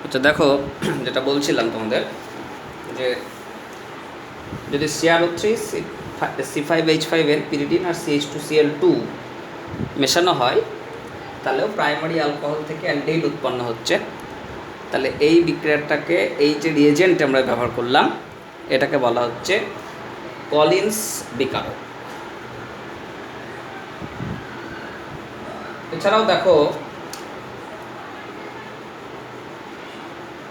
আচ্ছা দেখো, যেটা বলছিলাম তোমাদের যে যদি CrO3 C5H5N পিরিডিন আর CH2Cl2 মেশানো হয় তাহলেও প্রাইমারি অ্যালকোহল থেকে অ্যালডিহাইড উৎপন্ন হচ্ছে। তাহলে এই বিক্রিয়াটাকে, এই যে রিয়েজেন্ট আমরা ব্যবহার করলাম, এটাকে বলা হচ্ছে কলিন্স বিকারক। এছাড়াও দেখো,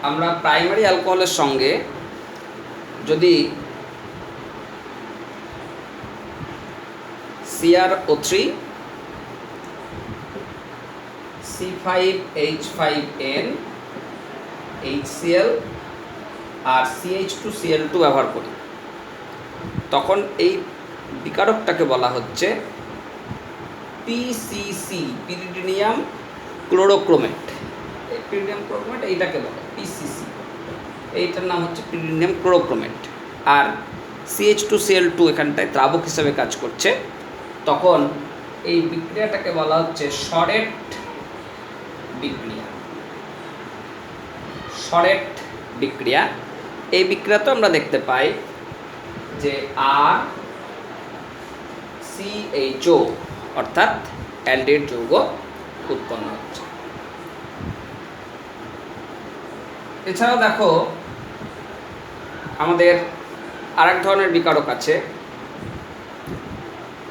আমরা প্রাইমারি অ্যালকোহলের সঙ্গে যদি CrO3 C5H5N HCl আর CH2Cl2 ব্যবহার করি, তখন এই বিকারকটাকে বলা হচ্ছে PCC, পিরিডিনিয়াম ক্লোরোক্রোমেট। এই পিরিডিনিয়াম ক্লোরোক্রোমেট এইটাকে বলে PCC, এইটার নাম হচ্ছে পিরিডিনিয়াম ক্লোরোক্রোমেট। আর CH2Cl2 এখানটায় দ্রাবক হিসাবে কাজ করছে, তখন এই বিক্রিয়াটাকে বলা হচ্ছে শরেট বিক্রিয়া। শরেট বিক্রিয়া, এই বিক্রিয়াতে আমরা দেখতে পাই যে RCHO অর্থাৎ অ্যালডিহাইড যৌগ উৎপন্ন হচ্ছে। এছাড়াও দেখো, আমাদের আরেক ধরনের বিকারক আছে,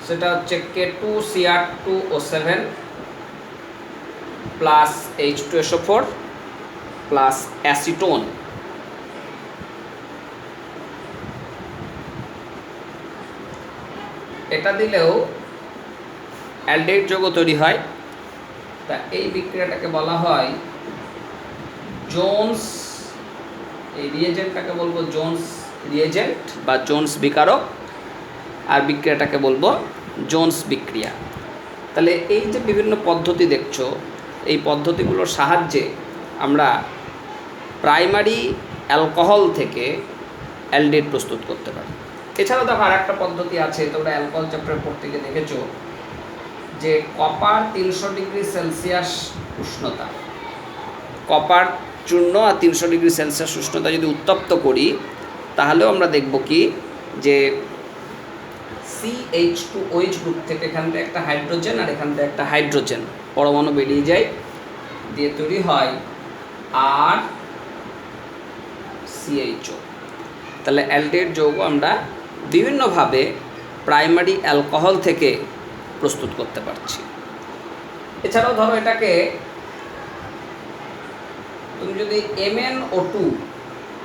সেটা হচ্ছে K2Cr2O7 plus H2SO4 plus acetone. এটা দিলেও অ্যালডিহাইড যৌগ তৈরি হয়। তা এই বিক্রিয়াটাকে বলা হয় জোন্স, এই রিয়েজেন্টটাকে বলবো জোন্স রিয়েজেন্ট বা জোন্স বিকারক, আর বিক্রিয়াটাকে বলবো জোন্স বিক্রিয়া। তাহলে এই যে বিভিন্ন পদ্ধতি দেখছো, এই পদ্ধতিগুলোর সাহায্যে আমরা প্রাইমারি অ্যালকোহল থেকে অ্যালডিহাইড প্রস্তুত করতে পারি। এছাড়াও দেখো আর একটা পদ্ধতি আছে, তোমরা অ্যালকোহল চ্যাপ্টার পড়তে গিয়ে দেখেছো যে কপার 300 ডিগ্রি সেলসিয়াস উষ্ণতা, কপার চূর্ণ আর 300 ডিগ্রি সেলসিয়াস উষ্ণতা যদি উত্তপ্ত করি, তাহলেও আমরা দেখব কি যে CH2OH গ্রুপ থেকে এখান থেকে একটা হাইড্রোজেন আর এখান থেকে একটা হাইড্রোজেন পরমাণু বেরিয়ে যায়, দিয়ে তৈরি হয় RCHO। তাহলে অ্যালডিহাইড যৌগ আমরা বিভিন্নভাবে প্রাইমারি অ্যালকোহল থেকে প্রস্তুত করতে পারছি। এছাড়াও ধরো, এটাকে তুমি যদি MnO2,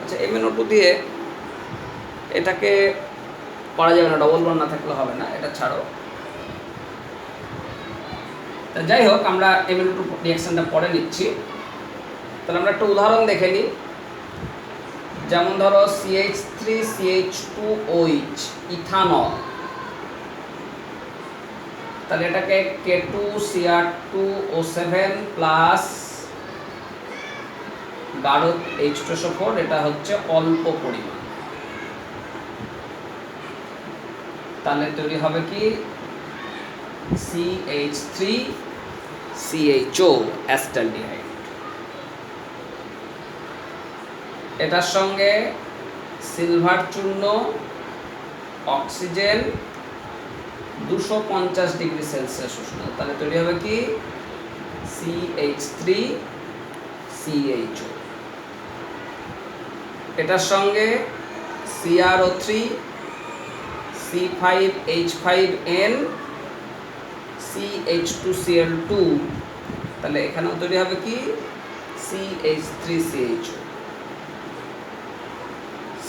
আচ্ছা MnO2 দিয়ে এটাকে করা যাবে না, ডবল বন্ড না থাকলে হবে না, এটা ছাড়ো। তা যাই হোক, আমরা MnO2 রিঅ্যাকশনটা পরে নিচ্ছি। তাহলে আমরা একটা উদাহরণ দেখে নিই। যেমন ধরো CH3CH2OH ইথানল, তাহলে এটাকে K2Cr2O7 প্লাস গাঢ় H2SO4, এটা হচ্ছে অল্প পরিমাণ, তাহলে তৈরি হবে কি CH3CHO অ্যাসিটালডিহাইড। এটার সঙ্গে সিলভার চূর্ণ, অক্সিজেন 250 ডিগ্রি সেলসিয়াস উষ্ণ, তাহলে তৈরি হবে কি CH3CHO। এটার সঙ্গে CrO3 C5H5N CH2Cl2, তাহলে এখানেও তৈরি হবে কি CH3CHO।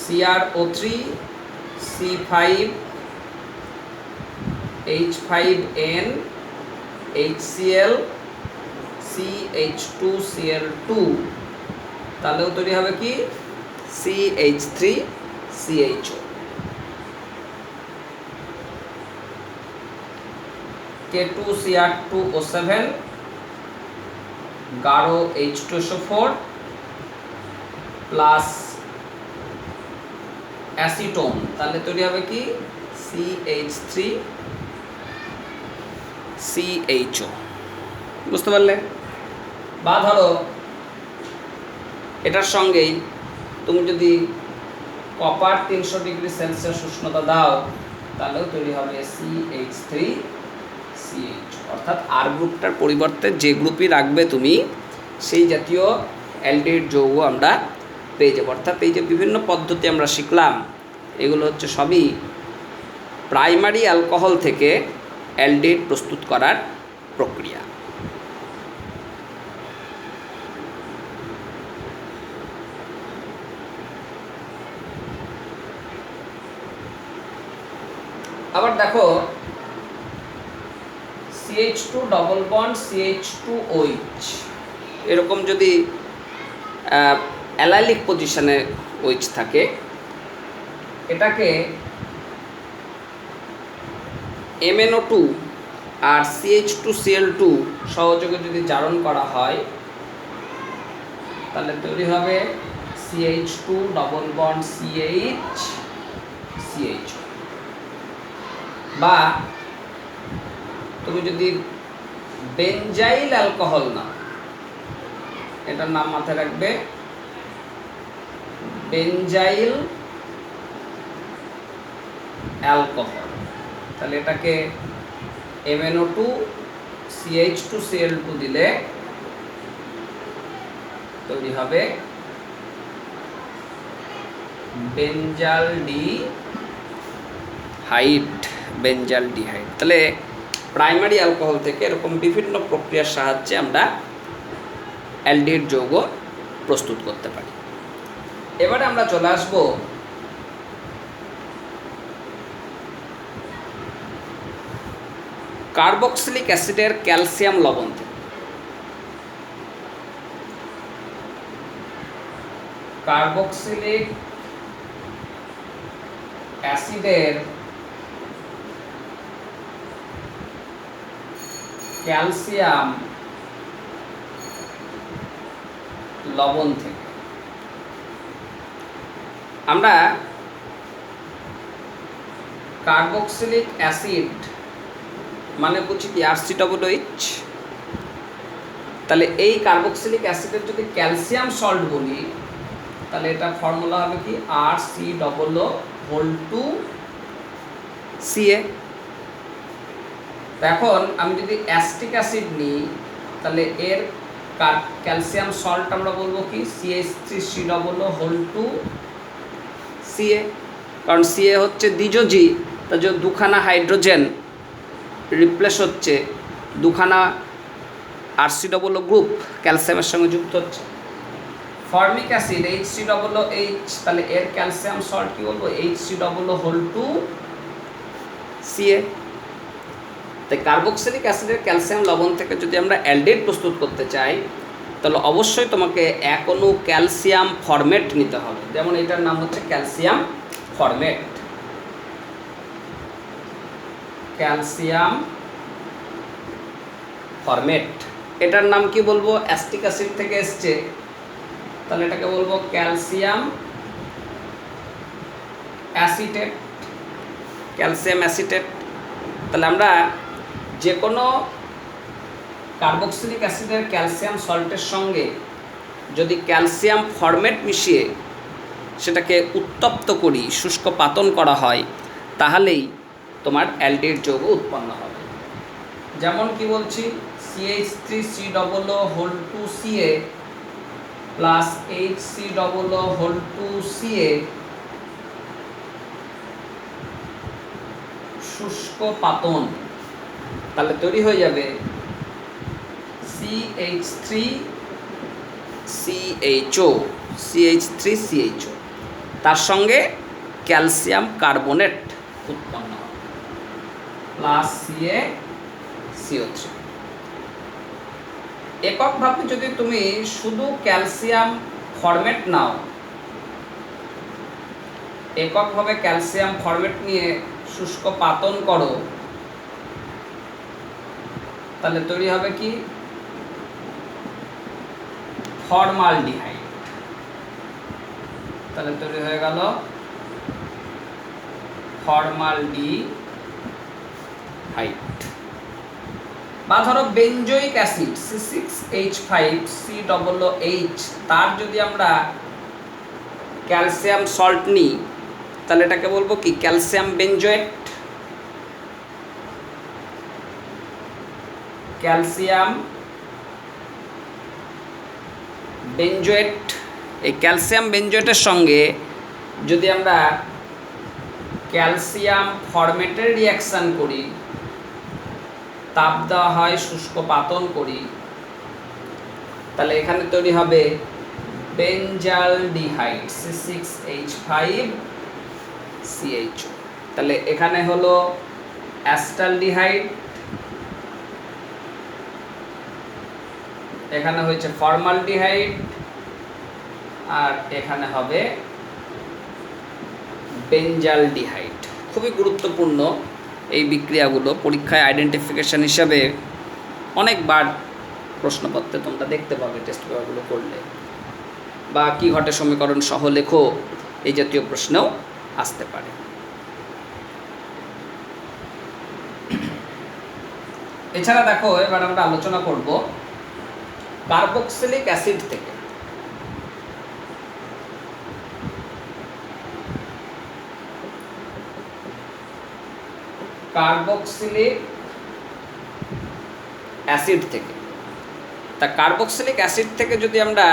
CrO3 C5H5N HCl CH2Cl2, তাহলেও তৈরি হবে কি CH3CHO। K2Cr2O7 গাঢ় H2SO4 প্লাস অ্যাসিটোন, তাহলে তৈরি হবে কি CH3CHO। বুঝতে পারলে? বা ধরো এটার সঙ্গেই তুমি যদি কপার 300 ডিগ্রি সেলসিয়াস উষ্ণতা দাও তাহলেও তৈরি হবে CH3CH, অর্থাৎ আর গ্রুপটার পরিবর্তে যে গ্রুপই রাখবে তুমি সেই জাতীয় অ্যালডিহাইড যৌগ আমরা পেয়ে যাবো। অর্থাৎ এই যে বিভিন্ন পদ্ধতি আমরা শিখলাম এগুলো হচ্ছে সবই প্রাইমারি অ্যালকোহল থেকে অ্যালডিহাইড প্রস্তুত করার প্রক্রিয়া। আবার দেখো CH2 ডবল বন্ড CH2OH এরকম যদি অ্যালাইলিক পজিশনে OH থাকে, এটাকে MnO2 আর CH2Cl2 সহযোগে যদি জারণ করা হয় তাহলে তৈরি হবে CH2 ডবল বন্ড CH, বা তুমি যদি বেনজাইল অ্যালকোহল নাও, এটার নাম মাথায় রাখবে বেনজাইল অ্যালকোহল, তাহলে এটাকে MnO2 CH2Cl2 দিলে তৈরি হবে বেঞ্জালডিহাইড। তাহলে প্রাইমারি অ্যালকোহল থেকে এরকম বিভিন্ন প্রক্রিয়ার সাহায্যে আমরা অ্যালডিহাইড যৌগ প্রস্তুত করতে পারি। এবারে আমরা চলে আসব কার্বক্সিলিক অ্যাসিডের ক্যালসিয়াম লবণ থেকে। কার্বক্সিলিক অ্যাসিডের ক্যালসিয়াম লবণ থেকে আমরা কার্বক্সিলিক অ্যাসিড মানে বুঝি কি RCOOH, তাহলে এই কার্বক্সিলিক অ্যাসিডের যদি ক্যালসিয়াম সল্ট বলি তাহলে এটা ফর্মুলা হবে কি RC2CA। এখন আমি যদি অ্যাসিটিক অ্যাসিড নিই তাহলে এর ক্যালসিয়াম সল্ট আমরা বলবো কি CH3COO2CA, কারণ CA হচ্ছে দ্বিযোজী, তা যে দুখানা হাইড্রোজেন রিপ্লেস হচ্ছে, দুখানা RCOO গ্রুপ ক্যালসিয়ামের সঙ্গে যুক্ত হচ্ছে। ফর্মিক অ্যাসিড HCOOH, তাহলে এর ক্যালসিয়াম সল্ট কি বলবো HCOO2CA। তাই কার্বক্সিলিক অ্যাসিডের ক্যালসিয়াম লবণ থেকে যদি আমরা অ্যালডিহাইড প্রস্তুত করতে চাই তাহলে অবশ্যই তোমাকে এক অণু ক্যালসিয়াম ফরমেট নিতে হবে। যেমন এটার নাম হচ্ছে ক্যালসিয়াম ফরমেট। ক্যালসিয়াম ফরমেট এটার নাম কি বলবো, অ্যাসিটিক অ্যাসিড থেকে এসছে তাহলে এটাকে বলবো ক্যালসিয়াম অ্যাসিটেট, ক্যালসিয়াম অ্যাসিটেট। তাহলে আমরা যে কোনো কার্বক্সিলিক অ্যাসিডের ক্যালসিয়াম সল্টের সঙ্গে যদি ক্যালসিয়াম ফরমেট মিশিয়ে সেটাকে উত্তপ্ত করি, শুষ্ক পাতন করা হয়, তাহলেই তোমার অ্যালডিহাইড যৌগ উৎপন্ন হবে। যেমন কি বলছি CH3COO2CA প্লাস HCOO2CA শুষ্ক পাতন, তাহলে তৈরি হয়ে যাবে CH3CHO, তার সঙ্গে ক্যালসিয়াম কার্বনেট উৎপন্ন হবে প্লাস CaCO3। এককভাবে যদি তুমি শুধু ক্যালসিয়াম ফরমেট নাও, এককভাবে ক্যালসিয়াম ফরমেট নিয়ে শুষ্ক পাতন করো তাহলে তৈরি হবে কি ফর্মালডিহাইড। তাহলে তৈরি হয়ে গেল ফর্মালডিহাইড। বা ধরো বেঞ্জয়িক অ্যাসিড C6H5COOH, তার যদি আমরা ক্যালসিয়াম সল্ট নিই তাহলে এটাকে বলবো কি ক্যালসিয়াম বেঞ্জয়েট। ক্যালসিয়াম বেঞ্জয়েট, এই ক্যালসিয়াম বেঞ্জয়েটের সঙ্গে যদি আমরা ক্যালসিয়াম ফরমেটের রিয়াকশান করি, তাপ দেওয়া হয়, শুষ্ক পাতন করি, তাহলে এখানে তৈরি হবে বেঞ্জালডিহাইড C6H5CHO। তাহলে এখানে হলো অ্যাসটালডিহাইড, এখানে হয়েছে ফর্মালডিহাইড, আর এখানে হবে বেঞ্জালডিহাইড। খুবই গুরুত্বপূর্ণ এই বিক্রিয়াগুলো, পরীক্ষায় আইডেন্টিফিকেশন হিসাবে অনেকবার প্রশ্নপত্রে তোমরা দেখতে পাবে টেস্ট পেপারগুলো করলে, বা কি ঘটে সমীকরণ সহ লেখো, এই জাতীয় প্রশ্নও আসতে পারে। এছাড়া দেখো এবার আমরা আলোচনা করব কার্বক্সিলিক অ্যাসিড থেকে। কার্বক্সিলিক অ্যাসিড থেকে, তা কার্বক্সিলিক অ্যাসিড থেকে যদি আমরা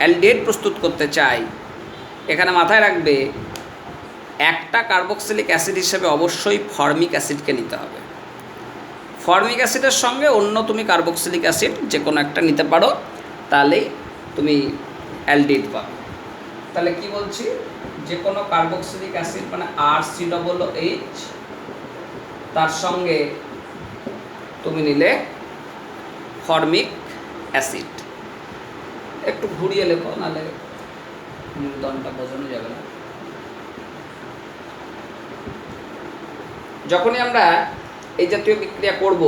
অ্যালডিহাইড প্রস্তুত করতে চাই, এখানে মাথায় রাখবে একটা কার্বক্সিলিক অ্যাসিড হিসেবে অবশ্যই ফর্মিক অ্যাসিডকে নিতে হবে। ফর্মিক অ্যাসিডের সঙ্গে অন্য তুমি কার্বক্সিলিক অ্যাসিড যে কোনো একটা নিতে পারো, তাহলেই তুমি অ্যালডিহাইড পাবে। তাহলে কি বলছি, যে কোনো কার্বক্সিলিক অ্যাসিড মানে RCOOH, তার সঙ্গে তুমি নিলে ফর্মিক অ্যাসিড। একটু ঘুরিয়ে লেখো, নাহলে মূলধনটা বোঝানো যাবে না। যখনই আমরা এই জাতীয় বিক্রিয়া করব,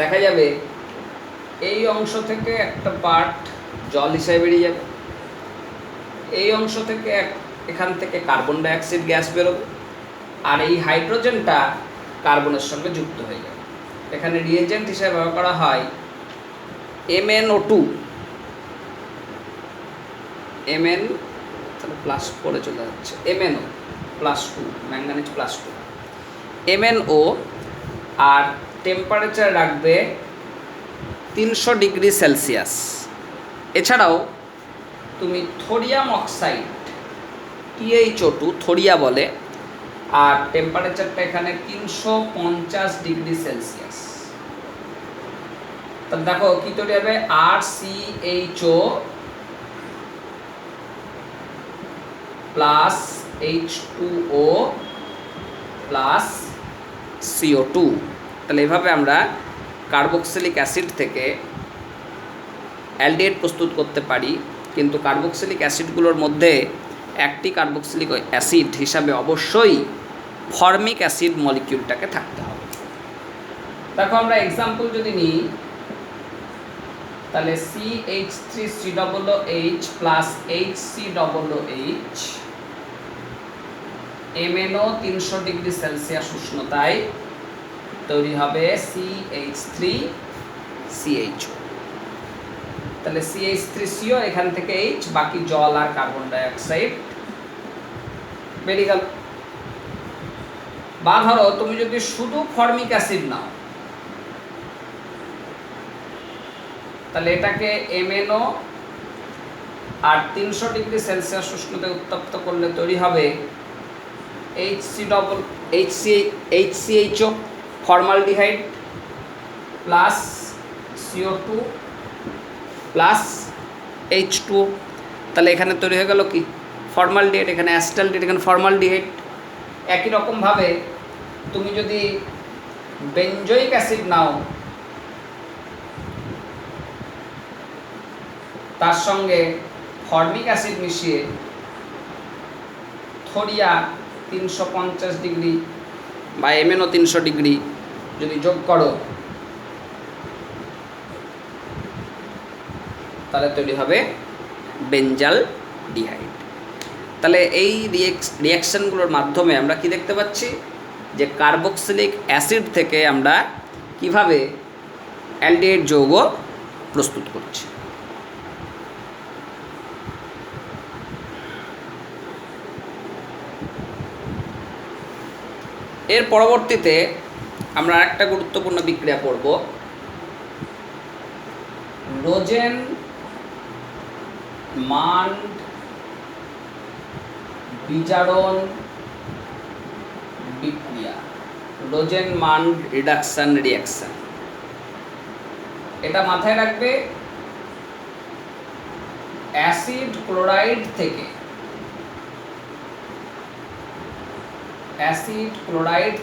দেখা যাবে এই অংশ থেকে একটা পার্ট জল হিসাবে বেরিয়ে যাবে, এই অংশ থেকে এখান থেকে কার্বন ডাইঅক্সাইড গ্যাস বেরোবে, আর এই হাইড্রোজেনটা কার্বনের সঙ্গে যুক্ত হয়ে যাবে। এখানে রিয়েজেন্ট হিসেবে ব্যবহার করা হয় MnO2, Mn তাহলে প্লাস পরে চলে যাচ্ছে, MnO +2, ম্যাঙ্গানিজ +2, MnO, আর টেম্পারেচার রাখবে 300 ডিগ্রি সেলসিয়াস। এছাড়াও তুমি থোরিয়াম অক্সাইড TiO2, থোরিয়া বলে, আর টেম্পারেচারটা এখানে 350 ডিগ্রি সেলসিয়াস। তা দেখো কি তৈরি হবে, RCHO plus H2O plus CO2। তাহলে এভাবে আমরা কার্বক্সিলিক অ্যাসিড থেকে অ্যালডিহাইড প্রস্তুত করতে পারি, কিন্তু কার্বক্সিলিক অ্যাসিডগুলোর মধ্যে একটি কার্বক্সিলিক অ্যাসিড হিসাবে অবশ্যই ফর্মিক অ্যাসিড মলিকিউলটাকে থাকতে হবে। দেখো আমরা এক্সাম্পল যদি নিই, তাহলে CH3COOH plus HCOOH, MnO 300 degree Celsius উষ্ণতায় তৈরি হবে CH3CHO। তাহলে CH3CO, এখান থেকে H, বাকি জল আর কার্বন ডাইঅক্সাইড বেরিয়ে গেল। বা ধরো তুমি যদি শুধু ফর্মিক অ্যাসিড নাও, তাহলে এটাকে MnO আর 300 ডিগ্রি সেলসিয়াস উষ্ণতায় উত্তপ্ত করলে তৈরি হবে HCHO formaldehyde plus CO2 plus H2O। তাহলে এখানে তৈরি হয়ে গেল কি ফর্মালডিহাইড, এখানে অ্যাসটালডিহাইড, এখানে ফর্মালডিহাইড। একই রকমভাবে তুমি যদি বেঞ্জয়িক অ্যাসিড নাও, তার সঙ্গে ফর্মিক অ্যাসিড মিশিয়ে থোরিয়া 350 ডিগ্রি বা MnO 300 ডিগ্রি যদি যোগ করো, তাহলে তৈরি হবে বেঞ্জালডিহাইড। তাহলে এই রিয়াকশানগুলোর মাধ্যমে আমরা কি দেখতে পাচ্ছি, যে কার্বক্সিলিক অ্যাসিড থেকে আমরা কিভাবে অ্যালডিহাইড যৌগ প্রস্তুত করছে। এর পরবর্তীতে আমরা একটা গুরুত্বপূর্ণ বিক্রিয়া পড়ব, রোজেন মান্ড বিজারণ বিক্রিয়া, রোজেন মান্ড রিডাকশন রিঅ্যাকশন। এটা মাথায় রাখবে, অ্যাসিড ক্লোরাইড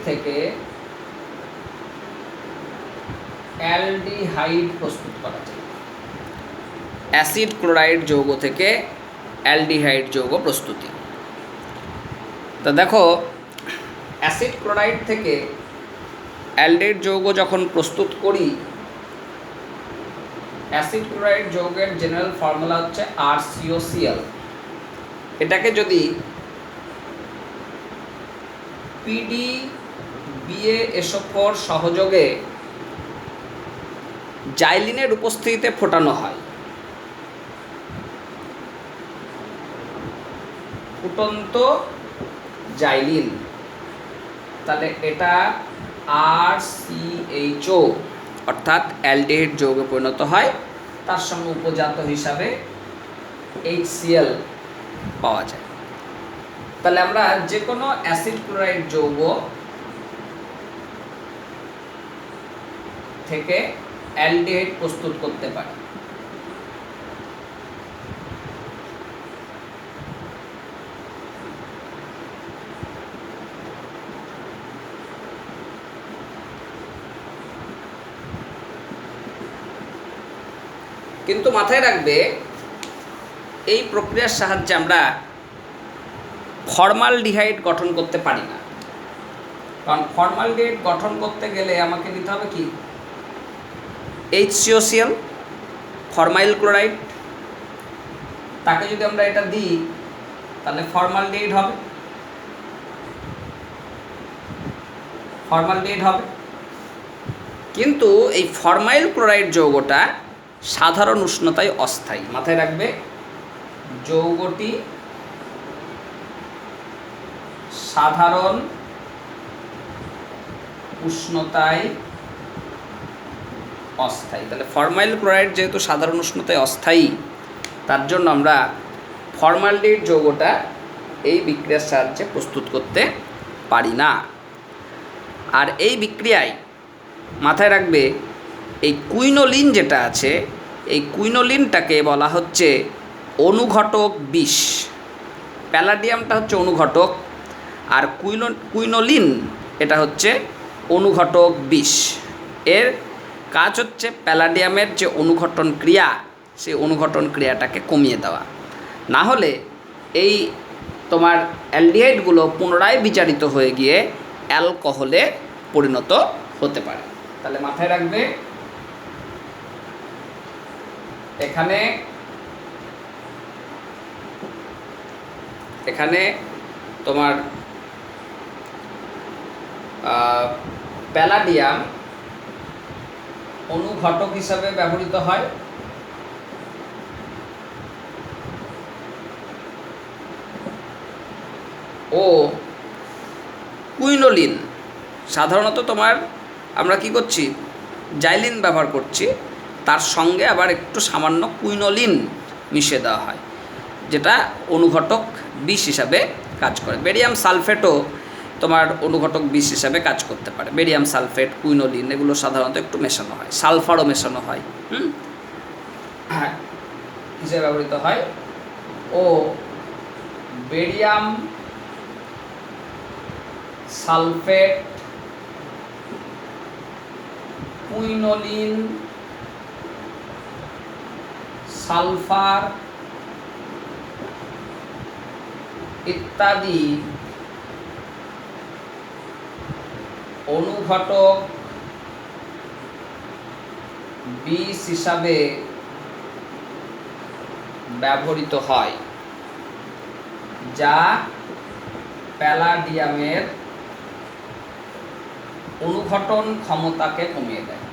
থেকে অ্যালডিহাইড প্রস্তুত করা যায়। অ্যাসিড ক্লোরাইড যৌগ থেকে অ্যালডিহাইড যৌগ প্রস্তুতি। তো দেখো, অ্যাসিড ক্লোরাইড থেকে অ্যালডিহাইড যৌগ যখন প্রস্তুত করি, অ্যাসিড ক্লোরাইড যৌগের জেনারেল ফর্মুলা হচ্ছে RCOCl। এটাকে যদি PDBA-SO4 সহযোগে জাইলিনের উপস্থিতিতে ফোটানো হয়, ফুটন্ত জাইলিন, তাহলে এটা RCHO অর্থাৎ অ্যালডিহাইড যৌগে পরিণত হয়। তার সঙ্গে উপজাত হিসাবে HCl পাওয়া যায়। তাহলে আমরা যে কোনো অ্যাসিড ক্লোরাইড যৌগ থেকে অ্যালডিহাইড প্রস্তুত করতে পারি। কিন্তু মাথায় রাখবে, এই প্রক্রিয়ার সাহায্যে আমরা ফর্মালডিহাইড গঠন করতে পারি না। কারণ ফর্মালডিহাইড গঠন করতে গেলে আমাকে দিতে হবে কি, HCOCl, ফরমাইল ক্লোরাইড। তাকে যদি আমরা এটা দিই তাহলে ফর্মালডিহাইড হবে। কিন্তু এই ফরমাইল ক্লোরাইড যৌগটা সাধারণ উষ্ণতায় অস্থায়ী। মাথায় রাখবে, যৌগটি সাধারণ উষ্ণতায় অস্থায়ী। তাহলে ফরমাইল ক্লোরাইড যেহেতু সাধারণ উষ্ণতায় অস্থায়ী, তার জন্য আমরা ফর্মালডিহাইড যৌগটা এই বিক্রিয়ার সাহায্যে প্রস্তুত করতে পারি না। আর এই বিক্রিয়ায় মাথায় রাখবে, এই কুইনোলিন যেটা আছে, এই কুইনোলিনটাকে বলা হচ্ছে অনুঘটক বিষ। প্যালাডিয়ামটা হচ্ছে অনুঘটক, আর কুইনোলিন এটা হচ্ছে অনুঘটক বিষ। এর কাজ হচ্ছে প্যালাডিয়ামের যে অনুঘটন ক্রিয়া, সেই অনুঘটন ক্রিয়াটাকে কমিয়ে দেওয়া। না হলে এই তোমার অ্যালডিহাইডগুলো পুনরায় বিচারিত হয়ে গিয়ে অ্যালকোহলে পরিণত হতে পারে। তাহলে মাথায় রাখবে, এখানে তোমার প্যালাডিয়াম অনুঘটক হিসাবে ব্যবহৃত হয়, ও কুইনোলিন সাধারণত তোমার আমরা কি করছি, জাইলিন ব্যবহার করছি, তার সঙ্গে আবার একটু সামান্য কুইনোলিন মিশিয়ে দেওয়া হয়, যেটা অনুঘটক বিষ হিসাবে কাজ করে। বেরিয়াম সালফেটও তোমার অনুঘটক বিষ হিসাবে কাজ করতে পারে। বেরিয়াম সালফেট, কুইনোলিন এগুলো সাধারণত একটু মেশানো হয়, সালফারও মেশানো হয়, হিসেবে ব্যবহৃত হয়। ও বেরিয়াম সালফেট, কুইনোলিন, সালফার ইত্যাদি অনুঘটক বিষ হিসাবে ব্যবহৃত হয়, যা প্যালাডিয়ামের অনুঘটন ক্ষমতাকে কমিয়ে দেয়।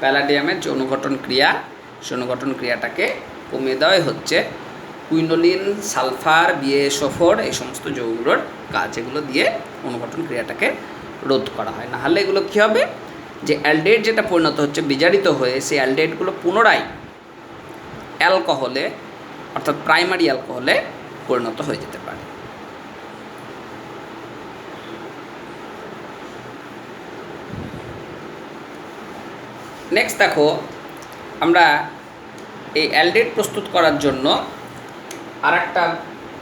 প্যালাডিয়ামের যে অনুঘটন ক্রিয়া, সে অনুঘটন ক্রিয়াটাকে কমিয়ে দেওয়াই হচ্ছে কুইনোলিন, সালফার, বিএসও4 এই সমস্ত যৌগগুলোর কাজ। এগুলো দিয়ে অনুঘটন ক্রিয়াটাকে রোধ করা হয়। না হলে এগুলো কী হবে, যে অ্যালডেট যেটা পরিণত হচ্ছে বিজারিত হয়ে, সেই অ্যালডেটগুলো পুনরায় অ্যালকোহলে অর্থাৎ প্রাইমারি অ্যালকোহলে পরিণত হয়ে যেতে পারে। নেক্সট দেখো, আমরা এই অ্যালডেট প্রস্তুত করার জন্য আর একটা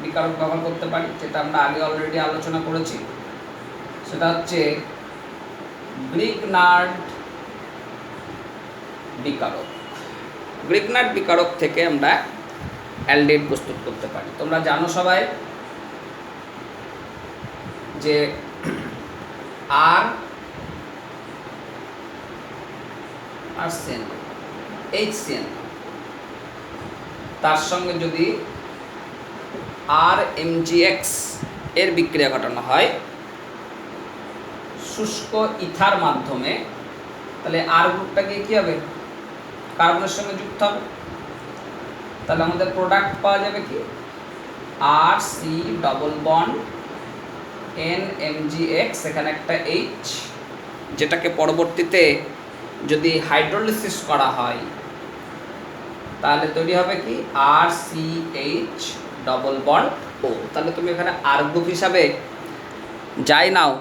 বিকারক ব্যবহার করতে পারি, যেটা আমরা আগে অলরেডি আলোচনা করেছি। সেটা হচ্ছে গ্রিগনার্ড বিকারক। গ্রিগনার্ড বিকারক থেকে আমরা অ্যালডেট প্রস্তুত করতে পারি। তোমরা জানো সবাই যে আরসেন HCN, তার সঙ্গে যদি RMgX এর বিক্রিয়া ঘটানো হয় শুষ্ক ইথার মাধ্যমে, তাহলে আর গ্রুপটা গিয়ে কী হবে, কার্বনের সঙ্গে যুক্ত হবে। তাহলে আমাদের প্রোডাক্ট পাওয়া যাবে কি, RC ডবল বন্ড NMgX, এখানে একটা H, যেটাকে পরবর্তীতে যদি হাইড্রোলিসিস করা হয় তাহলে তৈরি হবে কি RCH ডবল বন্ড O। তাহলে তুমি এখানে আর গ্রুপ হিসাবে যাই নাও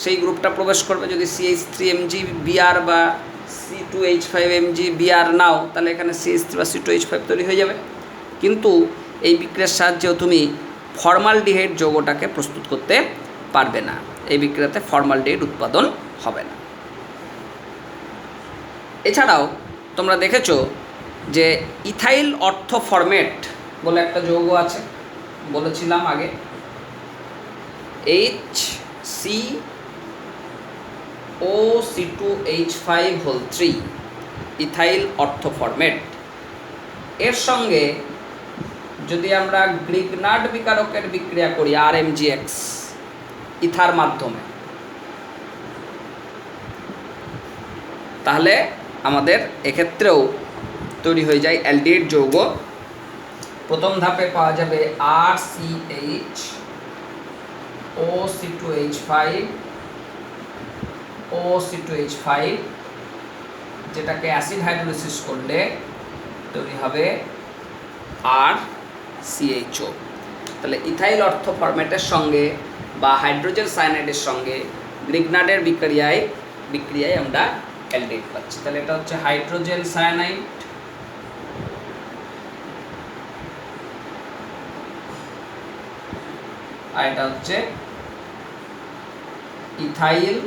সেই গ্রুপটা প্রবেশ করবে। যদি CH3MgBr বা C2H5MgBr নাও, তাহলে এখানে CH3 বা C2H5 তৈরি হয়ে যাবে। কিন্তু এই বিক্রিয়ার সাহায্যেও তুমি ফর্মালডিহাইড যৌগটাকে প্রস্তুত করতে পারবে না। এই বিক্রিয়াতে ফর্মালডিহাইড উৎপাদন হবে না। এছাড়াও তোমরা দেখেছো যে ইথাইল অর্থোফরমেট বলে একটা যৌগ আছে, বলেছিলাম আগে, HCOC2H5 ইথাইল অর্থোফরমেট। এর সঙ্গে যদি আমরা গ্রিগনার্ড বিকারকের বিক্রিয়া করি RMgX ইথার মাধ্যমে, তাহলে আমাদের এক্ষেত্রেও তৈরি হয়ে যায় অ্যালডিহাইড যৌগ। প্রথম ধাপে পাওয়া যাবে RCH OC2H5 যেটাকে অ্যাসিড হাইড্রোলিসিস করলে তৈরি হবে RCHO। তাহলে ইথাইল অর্থোফরমেটের সঙ্গে বা হাইড্রোজেন সায়ানাইডের সঙ্গে গ্রিগনার্ডের বিক্রিয়ায় আমরা অ্যালডিহাইড পাচ্ছি। তাহলে এটা হচ্ছে হাইড্রোজেন সায়ানাইড, আর এটা হচ্ছে ইথাইল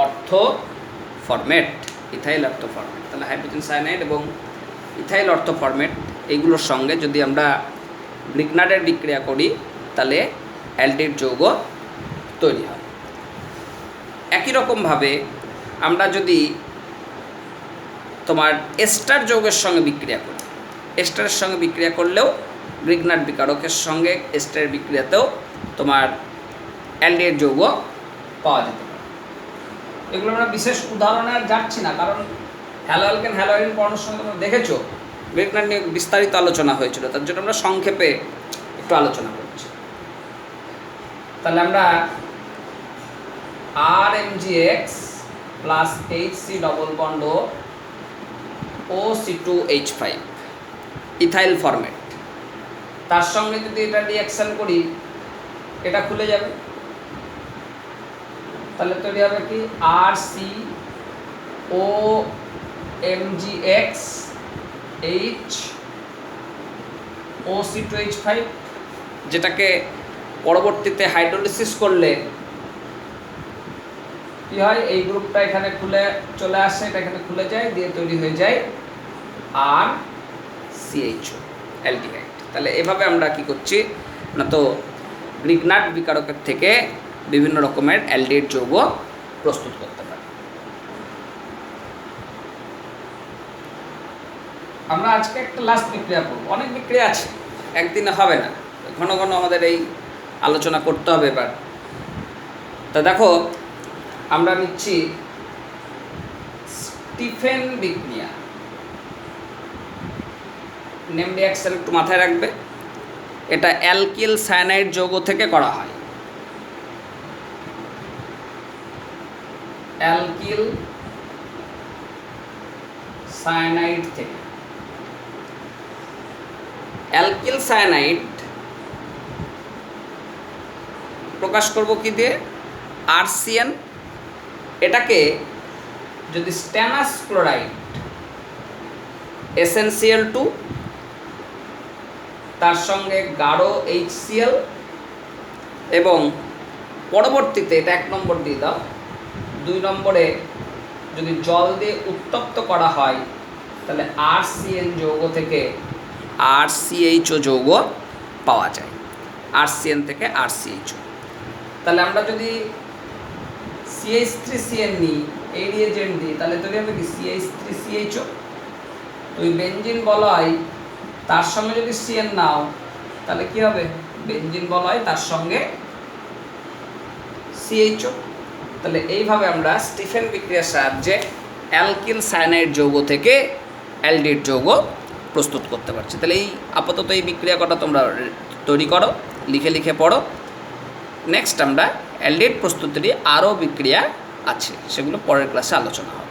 অর্থোফরমেট। তাহলে হাইড্রোজেন সায়ানাইড এবং ইথাইল অর্থোফরমেট এইগুলোর সঙ্গে যদি আমরা গ্রিগনার্ডের বিক্রিয়া করি তাহলে অ্যালডিহাইড যৌগ তৈরি হয়। একই রকমভাবে আমরা যদি তোমার এস্টার যৌগের সঙ্গে বিক্রিয়া করি, এস্টারের সঙ্গে বিক্রিয়া করলেও গ্রিগনার্ড বিকারকের সঙ্গে এস্টারের বিক্রিয়াতেও তোমার অ্যালডিহাইড যৌগ পাওয়া যেতে পারে। এগুলো আমরা বিশেষ উদাহরণে আর যাচ্ছি না, কারণ হ্যালোঅ্যালকেন হ্যালোআইন পড়ানোর সঙ্গে তোমরা দেখেছো গ্রিগনার্ড নিয়ে বিস্তারিত আলোচনা হয়েছিল, তার জন্য আমরা সংক্ষেপে একটু আলোচনা করছি। তাহলে আমরা RMgX plus HC double bond OC2H5 ethyl format, তার সঙ্গে যদি এটা রিঅ্যাকশন করি এটা খুলে যাবে। তাহলে তৈরি হবে কি RCOMgX OC2H5, যেটাকে পরবর্তীতে হাইড্রোলিসিস করলে কি হয়, এই গ্রুপটা এখানে খুলে চলে আসে, এটা এখানে খুলে যায়, দিয়ে তৈরি হয়ে যায় RCHO অ্যালডিহাইড। তাহলে এভাবে আমরা কি করছি না, তো গ্রিগনার্ড বিকারকের থেকে বিভিন্ন রকমের অ্যালডিহাইড যৌগ প্রস্তুত করতে পারি। আমরা আজকে একটা লাস্ট বিক্রিয়া করব, অনেক বিক্রিয়া আছে, একদিনে হবে না, ঘন ঘন আমাদের এই আলোচনা করতে হবে এবার। তা দেখো আমরা নিচ্ছি স্টিফেন বিক্রিয়া। নেম রিঅ্যাকশন একটু মাথায় রাখবে, এটা অ্যালকিল সায়ানাইড যৌগ থেকে করা হয়। অ্যালকিল সায়ানাইড থেকে। অ্যালকিল সায়ানাইড প্রকাশ করব কি দিয়ে? আরসিএন। এটাকে যদি স্ট্যানাস ক্লোরাইড SnCl2 তার সঙ্গে গাঢ় HCl এবং পরবর্তীতে এটা 1 নম্বর দিয়ে দাও, 2 নম্বরে যদি জল দিয়ে উত্তপ্ত করা হয় তাহলে RCN যৌগ থেকে RCHO যৌগ পাওয়া যায়। RCN থেকে RCHO। তাহলে আমরা যদি CH3CN নিই, এই রিয়েজেন্ট দিই, তাহলে তৈরি হবে কি CH3CHO। ওই বেনজিন বলয় তার সঙ্গে যদি CN নাও তাহলে কি হবে? বেনজিন বলয় তার সঙ্গে CHO। তাহলে এইভাবে আমরা স্টিফেন বিক্রিয়ার সাহায্যে অ্যালকিল সায়ানাইড যৌগ থেকে অ্যালডিহাইড যৌগ প্রস্তুত করতে পারছি। তাহলে এই আপাতত এই বিক্রিয়া কটা তোমরা তৈরি করো, লিখে লিখে পড়ো। নেক্সট আমরা অ্যালডিহাইড প্রস্তুতির আরও বিক্রিয়া আছে, সেগুলো পরের ক্লাসে আলোচনা হবে।